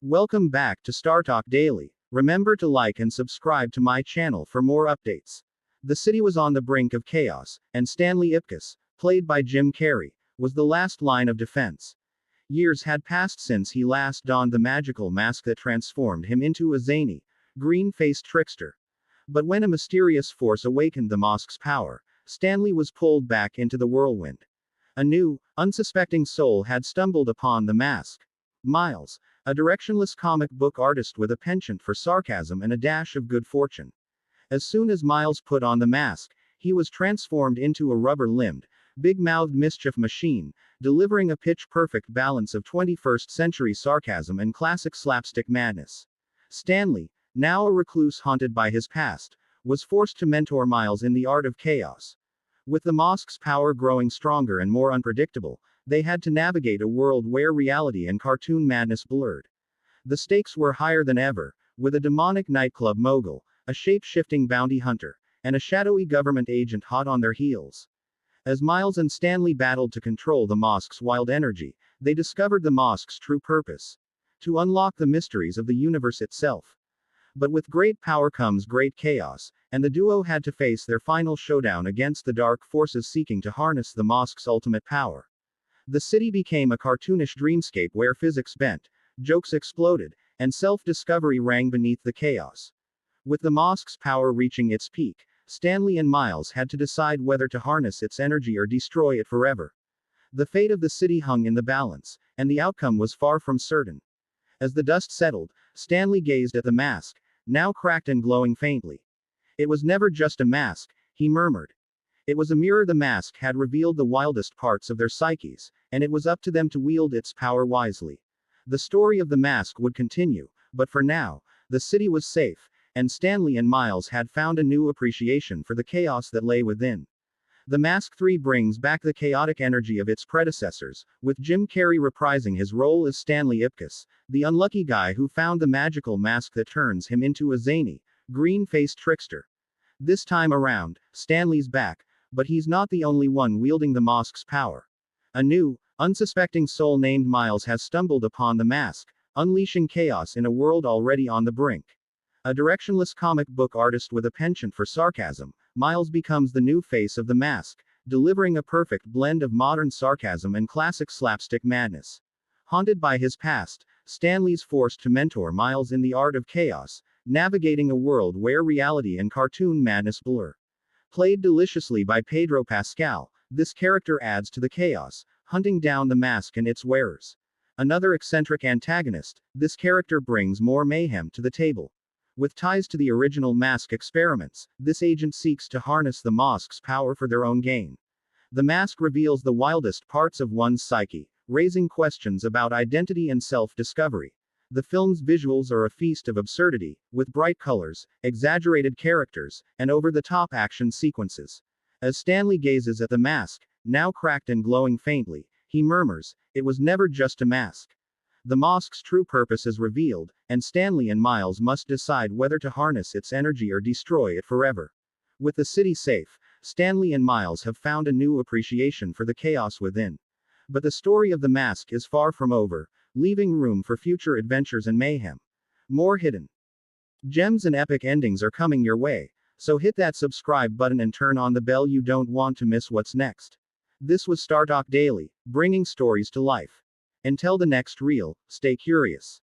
Welcome back to Star Talk Daily. Remember to like and subscribe to my channel for more updates. The city was on the brink of chaos, and Stanley Ipkiss, played by Jim Carrey, was the last line of defense. Years had passed since he last donned the magical mask that transformed him into a zany, green-faced trickster. But when a mysterious force awakened the mask's power, Stanley was pulled back into the whirlwind. A new, unsuspecting soul had stumbled upon the mask. Miles, a directionless comic book artist with a penchant for sarcasm and a dash of good fortune. As soon as Miles put on the mask, he was transformed into a rubber-limbed, big-mouthed mischief machine, delivering a pitch-perfect balance of 21st century sarcasm and classic slapstick madness. Stanley, now a recluse haunted by his past, was forced to mentor Miles in the art of chaos. With the mask's power growing stronger and more unpredictable, they had to navigate a world where reality and cartoon madness blurred. The stakes were higher than ever, with a demonic nightclub mogul, a shape-shifting bounty hunter, and a shadowy government agent hot on their heels. As Miles and Stanley battled to control the mask's wild energy, they discovered the mask's true purpose: to unlock the mysteries of the universe itself. But with great power comes great chaos, and the duo had to face their final showdown against the dark forces seeking to harness the mask's ultimate power. The city became a cartoonish dreamscape where physics bent, jokes exploded, and self-discovery rang beneath the chaos. With the mask's power reaching its peak, Stanley and Miles had to decide whether to harness its energy or destroy it forever. The fate of the city hung in the balance, and the outcome was far from certain. As the dust settled, Stanley gazed at the mask, now cracked and glowing faintly. "It was never just a mask," he murmured. "It was a mirror. The mask had revealed the wildest parts of their psyches, and it was up to them to wield its power wisely." The story of the mask would continue, but for now, the city was safe, and Stanley and Miles had found a new appreciation for the chaos that lay within. The Mask 3 brings back the chaotic energy of its predecessors, with Jim Carrey reprising his role as Stanley Ipkiss, the unlucky guy who found the magical mask that turns him into a zany, green-faced trickster. This time around, Stanley's back, but he's not the only one wielding the mask's power. A new, unsuspecting soul named Miles has stumbled upon the mask, unleashing chaos in a world already on the brink. A directionless comic book artist with a penchant for sarcasm, Miles becomes the new face of the mask, delivering a perfect blend of modern sarcasm and classic slapstick madness. Haunted by his past, Stanley's forced to mentor Miles in the art of chaos, navigating a world where reality and cartoon madness blur. Played deliciously by Pedro Pascal, this character adds to the chaos, hunting down the mask and its wearers. Another eccentric antagonist, this character brings more mayhem to the table. With ties to the original mask experiments, this agent seeks to harness the mask's power for their own gain. The mask reveals the wildest parts of one's psyche, raising questions about identity and self-discovery. The film's visuals are a feast of absurdity, with bright colors, exaggerated characters, and over-the-top action sequences. As Stanley gazes at the mask, now cracked and glowing faintly, he murmurs, "It was never just a mask." The mask's true purpose is revealed, and Stanley and Miles must decide whether to harness its energy or destroy it forever. With the city safe, Stanley and Miles have found a new appreciation for the chaos within. But the story of the mask is far from over, leaving room for future adventures and mayhem. More hidden gems and epic endings are coming your way, so hit that subscribe button and turn on the bell. You don't want to miss what's next. This was Star Talk Daily, bringing stories to life. Until the next reel, stay curious.